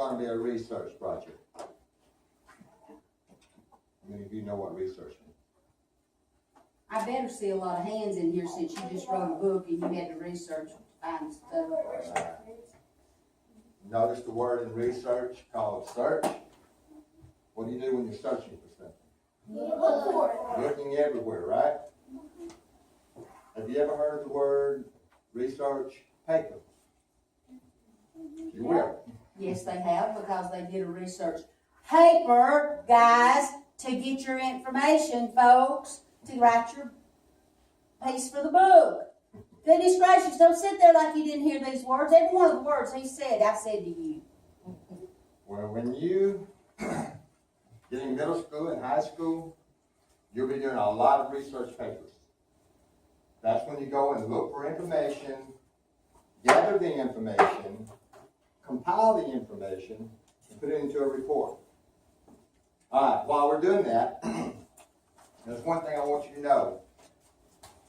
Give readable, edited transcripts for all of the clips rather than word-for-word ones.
going to be a research project? How many of you know what research means? I better see a lot of hands in here since you just wrote a book and you had to research to find stuff. Notice the word in research called search. What do you do when you're searching for something? Look for it. Looking everywhere, right? Have you ever heard the word research paper? You will. Yes, they have, because they did a research paper, guys, to get your information, folks, to write your piece for the book. Goodness gracious, don't sit there like you didn't hear these words. Every one of the words he said, I said to you. Well, when you get in middle school and high school, you'll be doing a lot of research papers. That's when you go and look for information, gather the information, compile the information, and put it into a report. All right, while we're doing that, there's one thing I want you to know.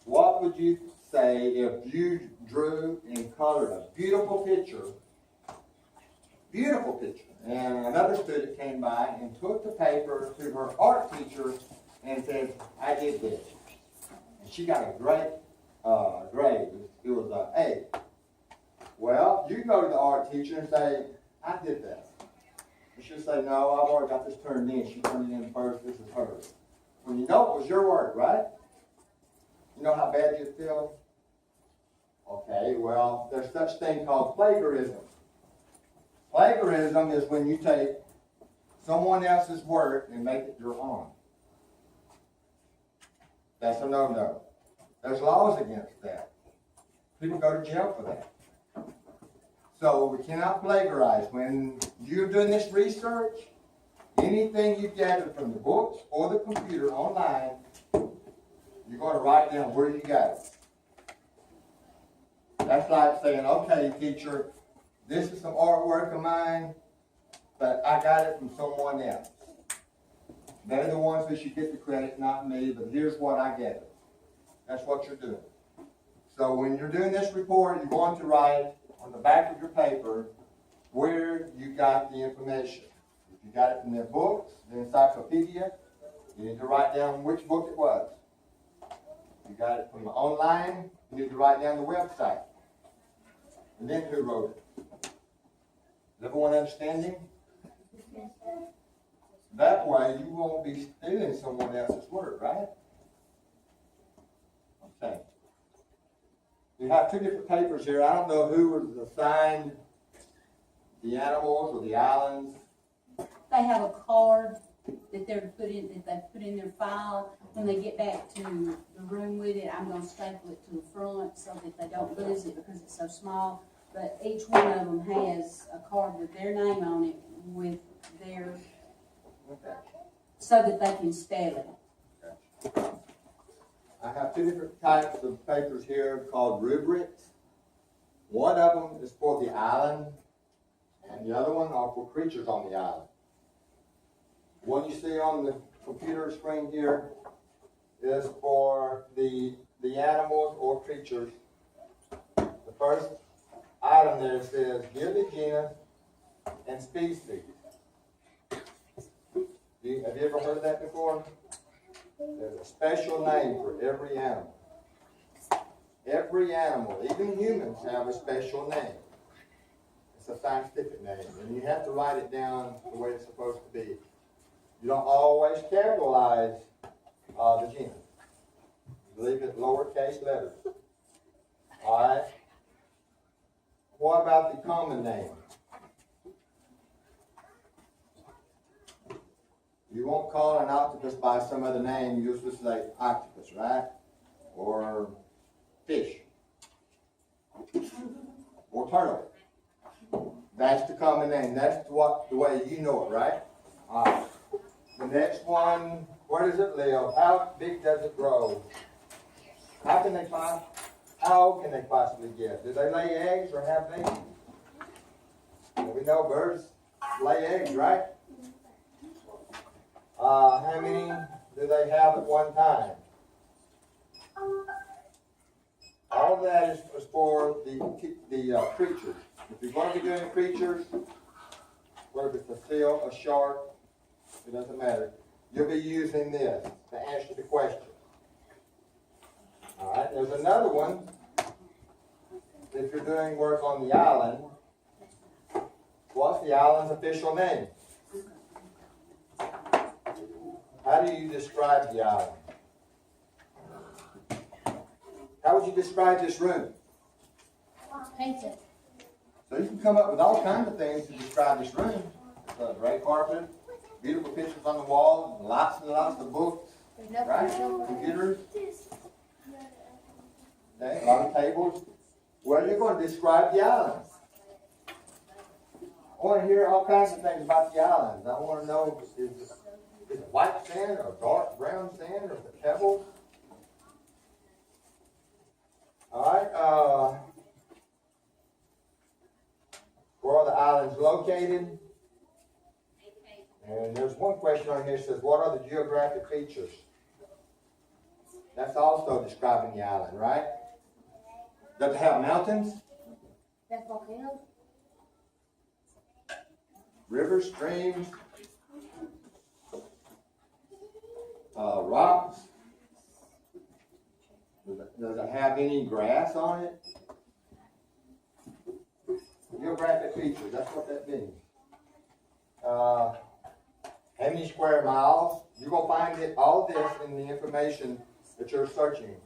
What would you say if you drew and colored a beautiful picture, and another student came by and took the paper to her art teacher and said, I did this. And she got a great grade. It was an A. Well, you go to the art teacher and say, I did that. And she'll say, no, I've already got this turned in. She turned it in first. This is hers. Well, you know it was your work, right? You know how bad you feel? Okay, well, there's such thing called plagiarism. Plagiarism is when you take someone else's work and make it your own. That's a no-no. There's laws against that. People go to jail for that. So we cannot plagiarize. When you're doing this research, anything you gather from the books or the computer online, you're going to write down where you got it. That's like saying, okay, teacher, this is some artwork of mine, but I got it from someone else. They're the ones who should get the credit, not me, but here's what I gathered. That's what you're doing. So when you're doing this report, you're going to write on the back of your paper where you got the information. If you got it from their books, the encyclopedia, you need to write down which book it was. If you got it from online, you need to write down the website. And then who wrote it. Is everyone understanding? That way you won't be stealing someone else's work, right? Okay. You have two different papers here. I don't know who was assigned the animals or the islands. They have a card that they put in their file. When they get back to the room with it, I'm going to staple it to the front so that they don't lose it because it's so small. But each one of them has a card with their name on it, with their, so that they can spell it. Okay. I have two different types of papers here called rubrics. One of them is for the island, and the other one are for creatures on the island. The one you see on the computer screen here is for the animals or creatures. The first item there says, give the genus and species. Have you ever heard that before? There's a special name for every animal. Every animal, even humans, have a special name. It's a scientific name, and you have to write it down the way it's supposed to be. You don't always capitalize the genus. You leave it lowercase letters. All right? What about the common name? You won't call an octopus by some other name. You just say octopus, right? Or fish. Or turtle. That's the common name. That's the way you know it, right? All right. The next one, where does it live? How big does it grow? How old can they possibly get? Do they lay eggs or have babies? Well, we know birds lay eggs, right? How many do they have at one time? All of that is for the creatures. If you're going to be doing creatures, seal, a shark, it doesn't matter. You'll be using this to answer the question. All right, there's another one. If you're doing work on the island, what's the island's official name? How do you describe the island? How would you describe this room? Painted. So you can come up with all kinds of things to describe this room. There's a gray carpet, beautiful pictures on the wall, lots and lots of books, right? Computers. Okay, a lot of tables. Well, you're going to describe the island. I want to hear all kinds of things about the islands. I want to know, is it white sand or dark brown sand or is it pebbles? All right. Where are the islands located? And there's one question on here that says, what are the geographic features? That's also describing the island, right? Does it have mountains? That's volcanoes? Rivers, streams, rocks? Does it have any grass on it? Geographic features, that's what that means. How many square miles? You're going to find it, all this in the information that you're searching,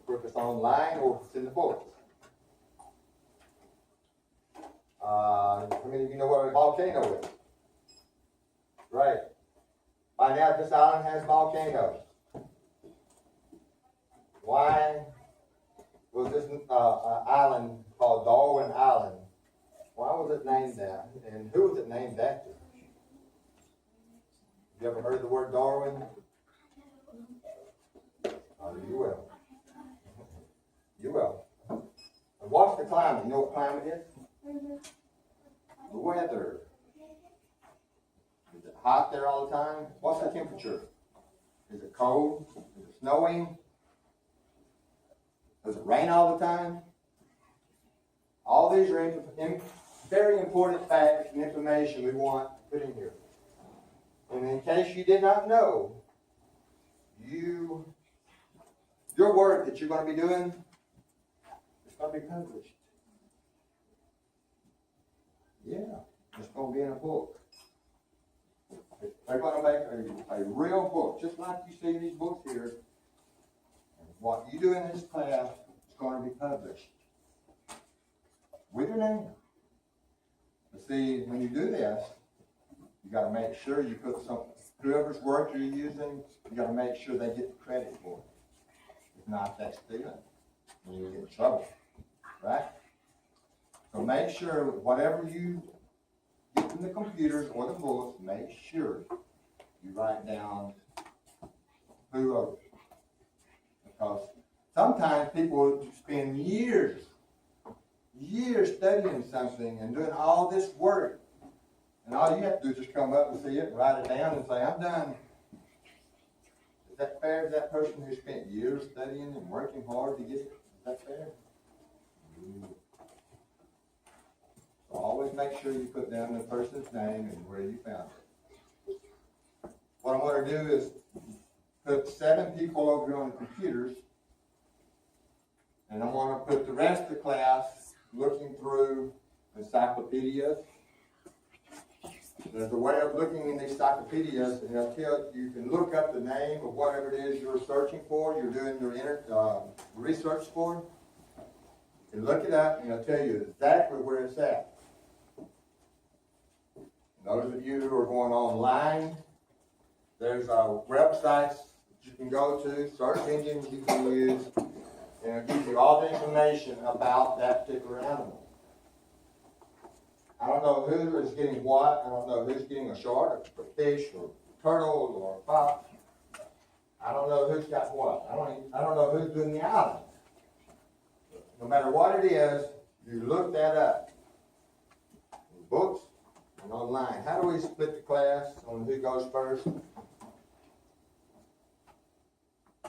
whether it's online or if it's in the books. How many of you know what a volcano is? Right. Find out this island has volcanoes. Why was this island called Darwin Island? Why was it named that? And who was it named after? Have you ever heard the word Darwin? Oh, you will. You will. And what's the climate? You know what climate is? The weather. Is it hot there all the time? What's the temperature? Is it cold? Is it snowing? Does it rain all the time? All these are very important facts and information we want to put in here. And in case you did not know, your work that you're going to be doing is going to be published. Yeah, it's going to be in a book. They're going to make a real book, just like you see these books here. What you do in this class is going to be published with your name. But see, when you do this, you got to make sure you put whoever's work you're using, you got to make sure they get the credit for it. If not, that's stealing, and you'll get in trouble, right? So make sure whatever you get from the computers or the books, make sure you write down who wrote it. Because sometimes people spend years studying something and doing all this work. And all you have to do is just come up and see it, write it down and say, I'm done. Is that fair to that person who spent years studying and working hard to get it? Is that fair? So always make sure you put down the person's name and where you found it. What I'm going to do is put 7 people over here on the computers, and I'm going to put the rest of the class looking through encyclopedias. There's a way of looking in the encyclopedias, and they'll tell you can look up the name of whatever it is you're searching for, you're doing your research for. You can look it up, and it'll tell you exactly where it's at. Those of you who are going online, there's websites that you can go to, search engines you can use, and it'll give you all the information about that particular animal. I don't know who is getting what. I don't know who's getting a shark, or a fish, or a turtle, or a fox. I don't know who's got what. I don't know who's doing the island. No matter what it is, you look that up in books and online. How do we split the class on who goes first?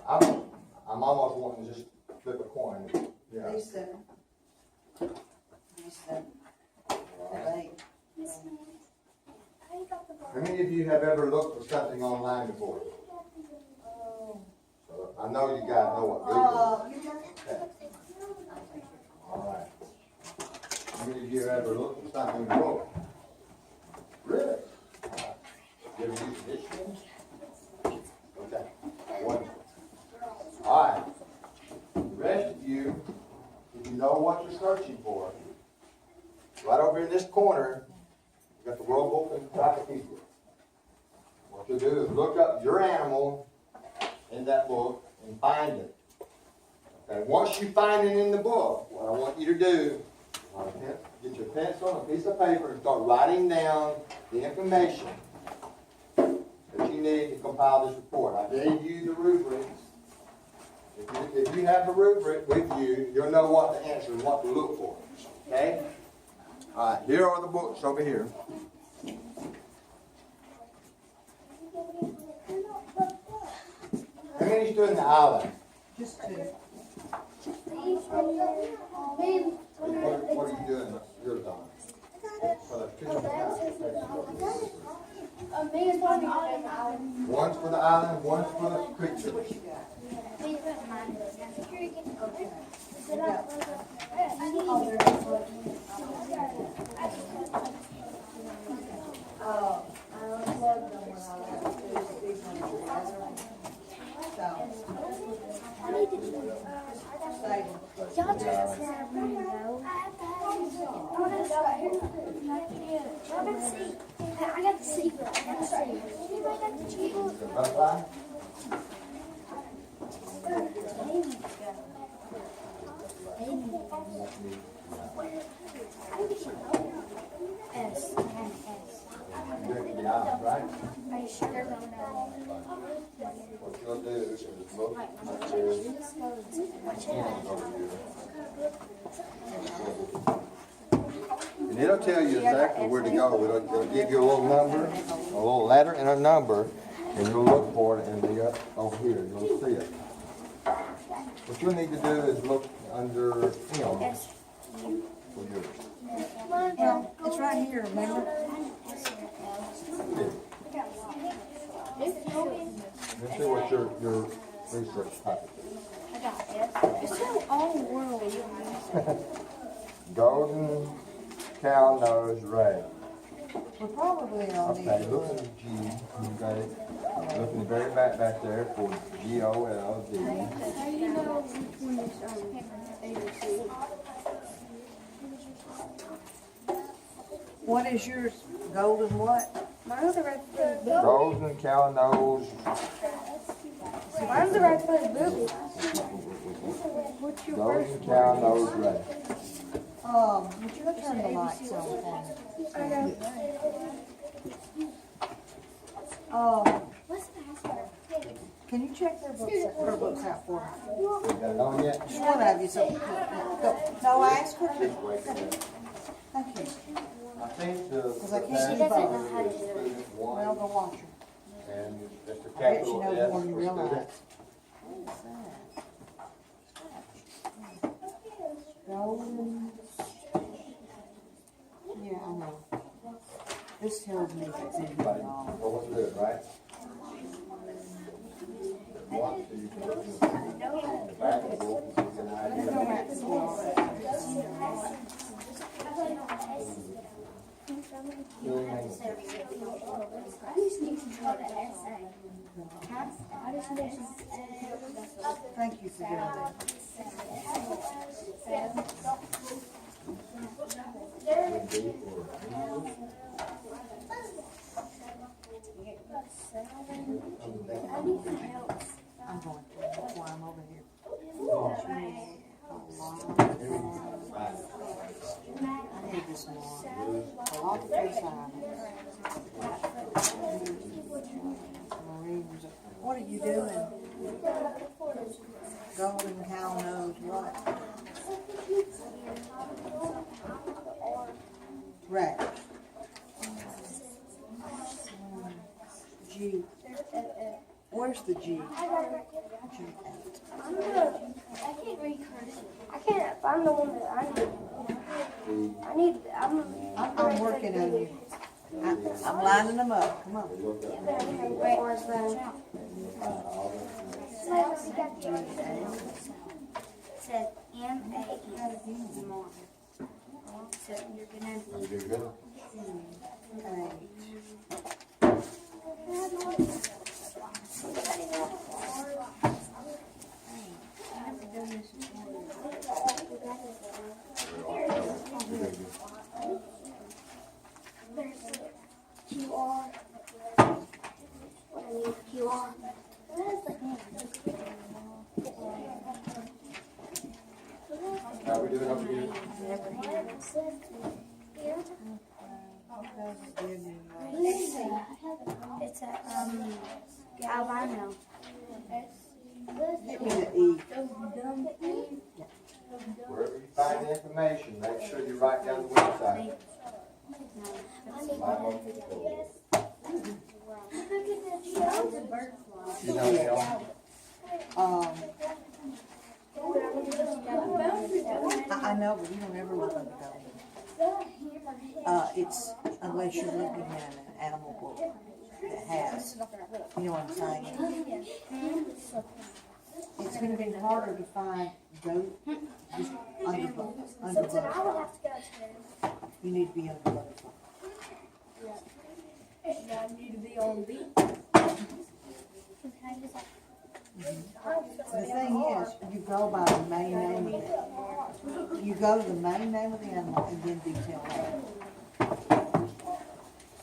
I'm almost wanting to just flip a coin. Yeah. Lisa. Lisa. Right. Miss How many of you have ever looked for something online before? So I know you guys know what Google is. Okay. All right. How many of you have ever looked for something in the book? Really? You ever use a dictionary? Okay. Wonderful. All right. The rest of you, if you know what you're searching for, right over in this corner, you got the World Book Encyclopedia. What you'll do is look up your animal in that book and find it. Okay. Once you find it in the book, what I want you to do, get your pencil and a piece of paper and start writing down the information that you need to compile this report. I gave you the rubrics. If you have the rubric with you, you'll know what to answer and what to look for. Okay? All right, here are the books over here. How many stood in the island? Just two. What are you doing? Yours on. One's for the island, one's for the creature. What you got? Y'all just let me know. I got the secret. Anybody got the secret? Butterfly? S. You're in the island, right? Are you sure? What you'll do is look up there. And it'll tell you exactly where to go. It'll give you a little number, a little letter and a number, and you'll look for it and be up over here. You'll see it. What you'll need to do is look under him for yours. Well, it's right here, remember? Let's see what your research topic is. I got it. It's so all world. Golden cow nose ray. We're probably on the. Okay, look at the G. You got it. Look in the very back there for G-O-L-D. How do you know which one is ABC? What is yours? Golden what? Mine's the red footed booby. Golden cow nose. Mine's the red footed booby. What's your first Golden cow nose ray. Would you go turn the lights on for me? I know. What's the password? Can you check their books out for me? You got it on yet? Just one of you, so, go. No, ask her to. Thank you. I think the. Because I can't the see password both. How to is do it. student Well, one, go watch her. and it's the I bet you capital know S more than you for realize. student. What is that? Golden. Yeah, I know. This tells me if it's in here Right. at all. Well, what's good, right? One, so you can look in the back of the book and get an Let's idea. go back to school. Thank you for doing that. I'm going to, that's why I'm over here. I need this more. A lot of face Marines. What are you doing? Golden cow knows what? Right. G. Where's the G? G. I can't read cursive. I can't find the one that I need. I'm I'm working on you. I'm lining them up, come on. We looked up. Where's the? All It says M-A-N, more. So you're gonna the- be. You're good? QR. I need QR. How we doing over here? It's a albino. Give me the E. Wherever you find the information, make sure you write down the website. You know, Neil, I know, but you don't ever look under those. It's, unless you're looking at an animal book that has, you know what I'm saying? It's gonna be harder to find goat, just under I would butterfly. have to go upstairs. You need to be under butterfly. I need to be on beat. The thing is, you go by the main name of it. You go to the main name of the animal and then detail that.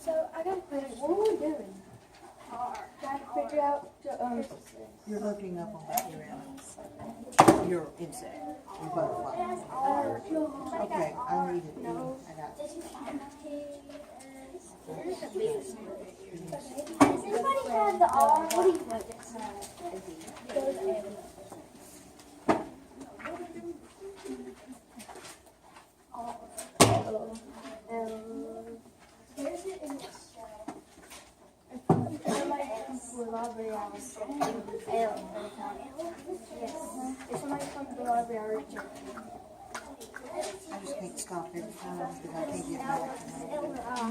So I got a question. What are we doing? Trying to figure out the You're looking up on that, your insect, your butterfly. Okay, I need it. I got it. Does anybody have the R? What do you want this? Here's it in the shell. Somebody comes to the library, I was L. Yes. If somebody comes to the library, I reach out. I just can't stop every time because I can't get back to it.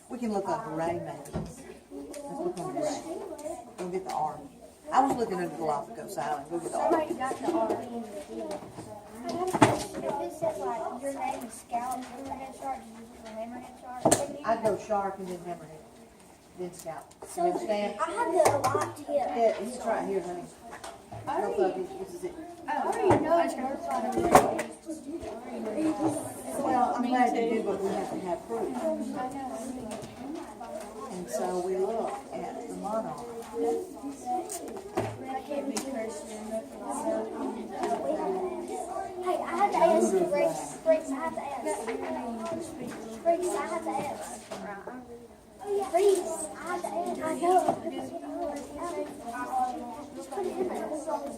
We can look up Ray maybe. Let's look on Ray. Go get the R. I was looking at the Galapagos Island. Go get the R. Somebody got the R. If it says like your name is Scout, Hammerhead Shark, did you look for Hammerhead Shark? I'd go Shark and then Hammerhead. Then Scout. So Then Stamp. I have the lot tip. Yeah, it's right here, honey. Look up, this is it. I already know it's Well, I'm glad you do, but we have to have proof. And so we look at the monarch. I can't be cursing. Hey, I have to ask you, Briggs, I have to ask. Briggs, I have to ask. Briggs, I have to ask. I know. Just put it in there. That's all it is.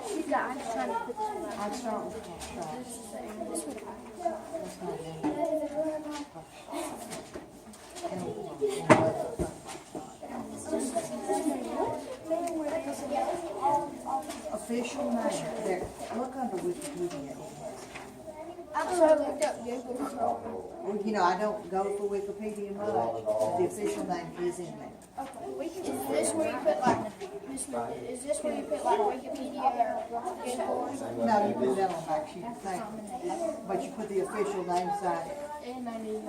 She's got, I'm just trying to put this one. I'd start with Shark. This one. That's not official name. There, look under Wikipedia. I looked up Google. Well, you know, I don't go for Wikipedia much, but the official name is in there. Is this where you put like, is this where you put like Wikipedia or Google? No, you put that on back sheet of paper, but you put the official name side. And I need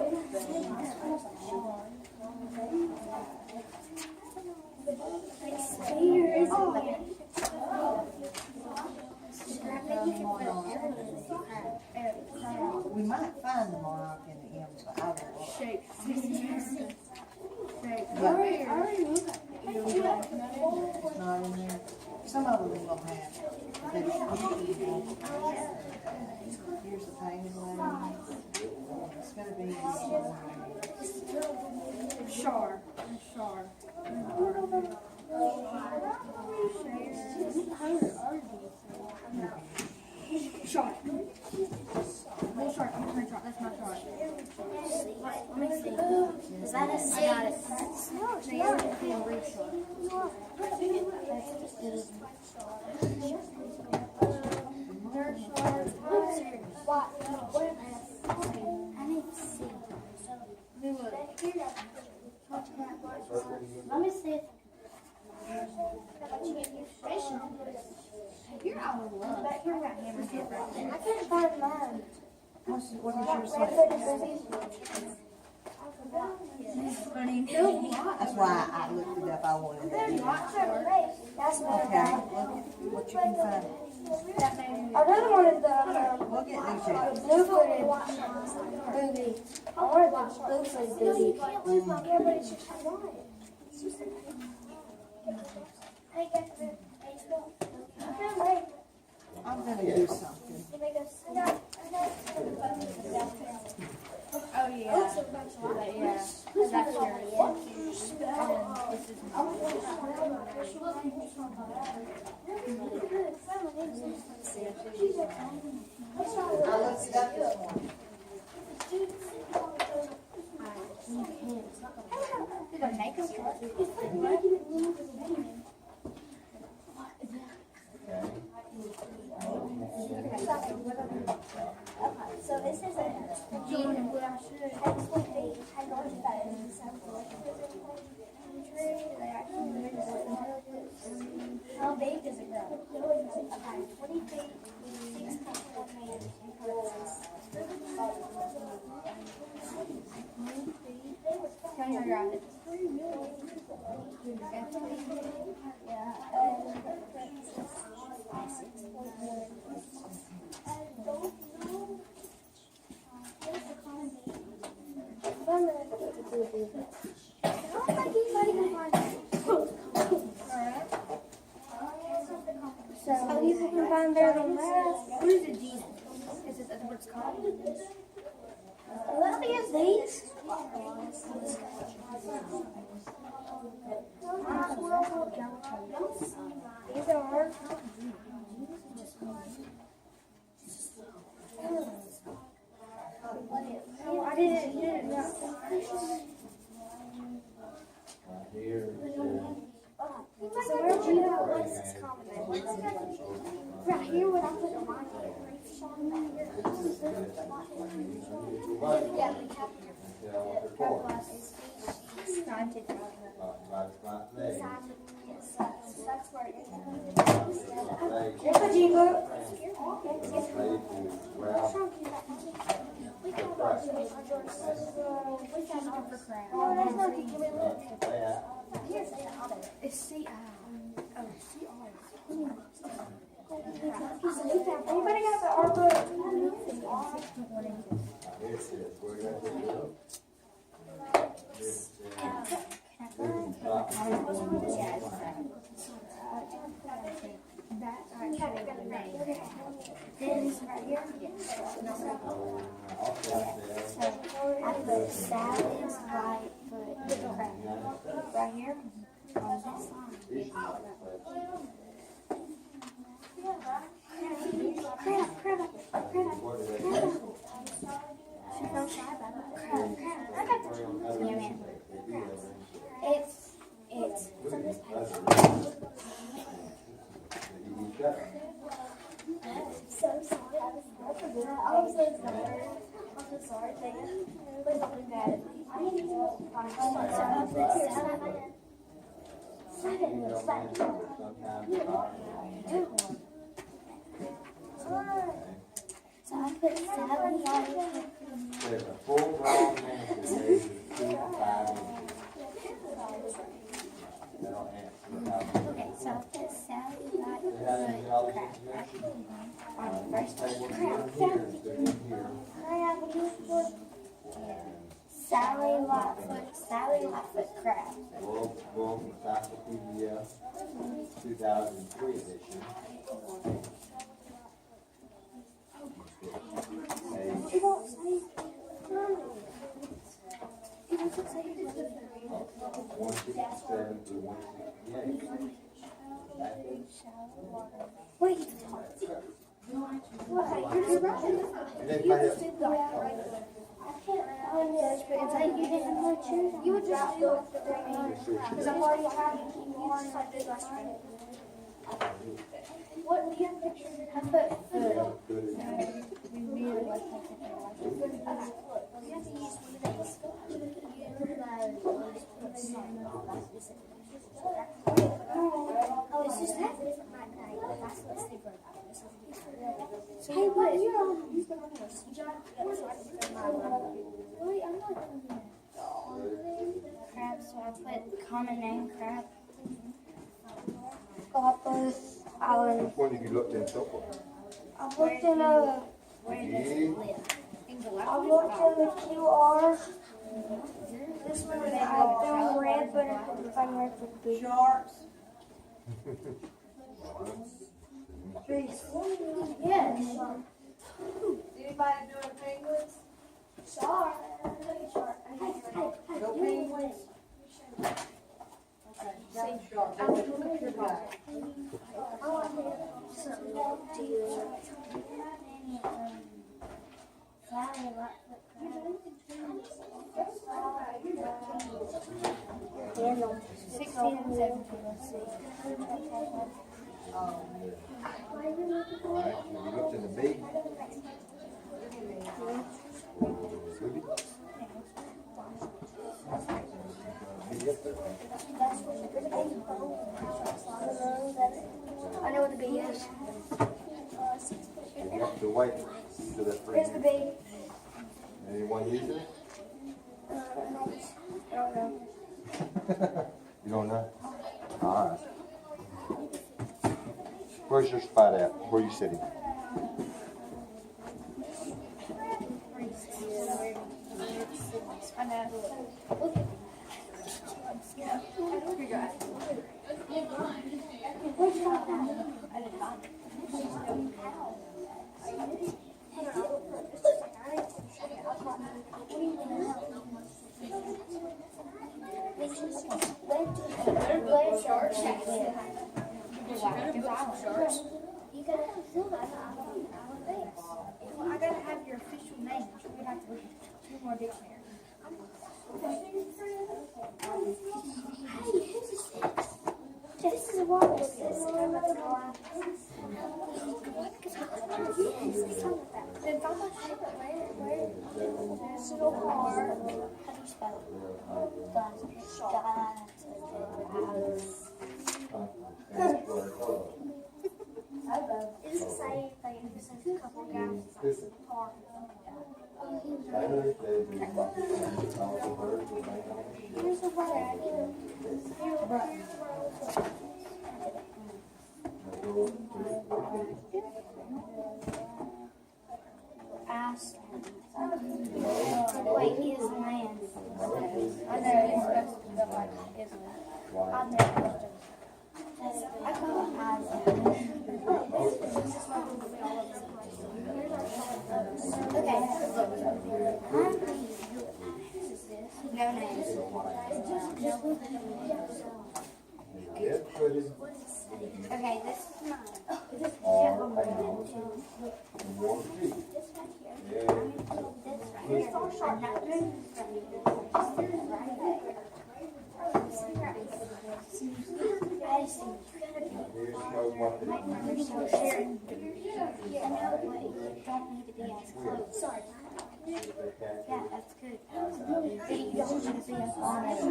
We might find the monarch in the M's, but I don't know. shape. Yeah, it's not in there. Some of them will have it. But usually won't. Here's the painted one. It's gonna be. Char. Shark. No shark, I'm sorry, shark. That's my shark. Let me see. Is that a six? I got it. No, it's not. I need to see. Let me see if you're out of luck. Back here, we got hammerhead right there. I can't find mine. What is yours like? That's why I looked it up. I wanted that. That's what Okay, look at what you can find. Another one is the We'll get new too. blue-footed booty. I wanted the blue-footed booty. You can't lose my hair, but it's just I want it. I'm gonna do something. Oh yeah. That's I looked it up this morning. So this is a gene and what I should explain how large that is in some how big does it grow? Okay, 20 feet, 6.1 meters in parentheses. Can you grab it? So you can find there the last. What is a genus? Is it what it's called? Let me use these. These are. I didn't. You didn't know. Here, So where do you know what's this common name? Right here, when I put it on my hair. Yeah, we have stunted. Yes, that's where it is. Here's a G book. We call those we found them for crab. Oh, there's nothing. Give me a look. Here's it's C-I. Oh, C-R. Anybody got the R book? That's right here. I put Sally's right foot crab. Right here. On this side. Crab. She's so shy about it. Crab. I got the yeah, man. It's from this page. So sorry. I'm so sorry. Thank you. Please don't do that. I need to find so I put 7 there's a full grown man that weighs 2 to 5 inches. That'll answer how Okay, so I put Sally they had any other information? Sally Lightfoot crab. World Encyclopedia 2003 edition. It won't say. It doesn't say 167 through 168. wait. You're right. And then Yes, but if you didn't want to, you would just do it for 3 minutes. Because I've already had it just like this last time. What do you have pictures? I put food. We really like that. You have to use one of these. Oh, it's just that different night. That's what's different. Hey, what? You're on. Really? I'm not doing that. Crab, so I put common name crab. Galapagos Island. Which one have you looked in so far? I've looked in I've looked in the QR. This one is I'm red, but if I'm red for big. Sharks. Yes. Anybody doing penguins? Shark. No penguins? Okay, got sharks. Look at your body. Yeah, no. 16 and 17, let's see. Alright, have you looked in the big? Ruby? I know what the bee is. You have to wait till that Here's the bee. Anyone using it? I don't know. You don't know? Alright. Where's your spot at? Where you sitting? I know. You gotta fill that out. Well, I gotta have your official name. We have to look at 2 more dictionaries. Hey, who's this? This is a wall. This is a wall. Then find my favorite where National Park. How do you spell it? It's the same thing. It's a couple guys. It's a park. Here's the one. Ask. Wait, is man. I know it's supposed to be like is man. I've never looked at it. I call it eyes. Okay. No names. Okay, this is mine. Sorry. Yeah, that's good. You don't need to be as honest.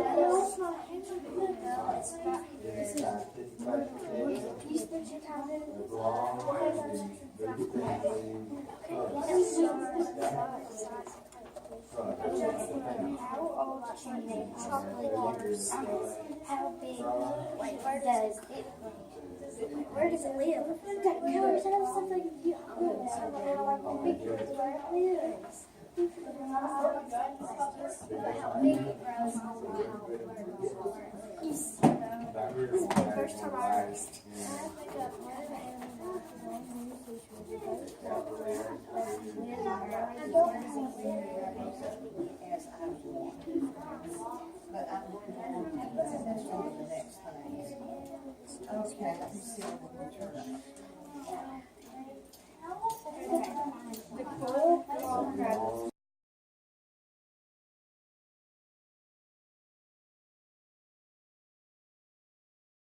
You spent your time in how old can they chocolate bars? How big? Where does it live? That colors have something you how big it is, where it lives. How big it grows. This is the first time I heard. But I'm going to that's the next thing. Okay, let me see what we turn.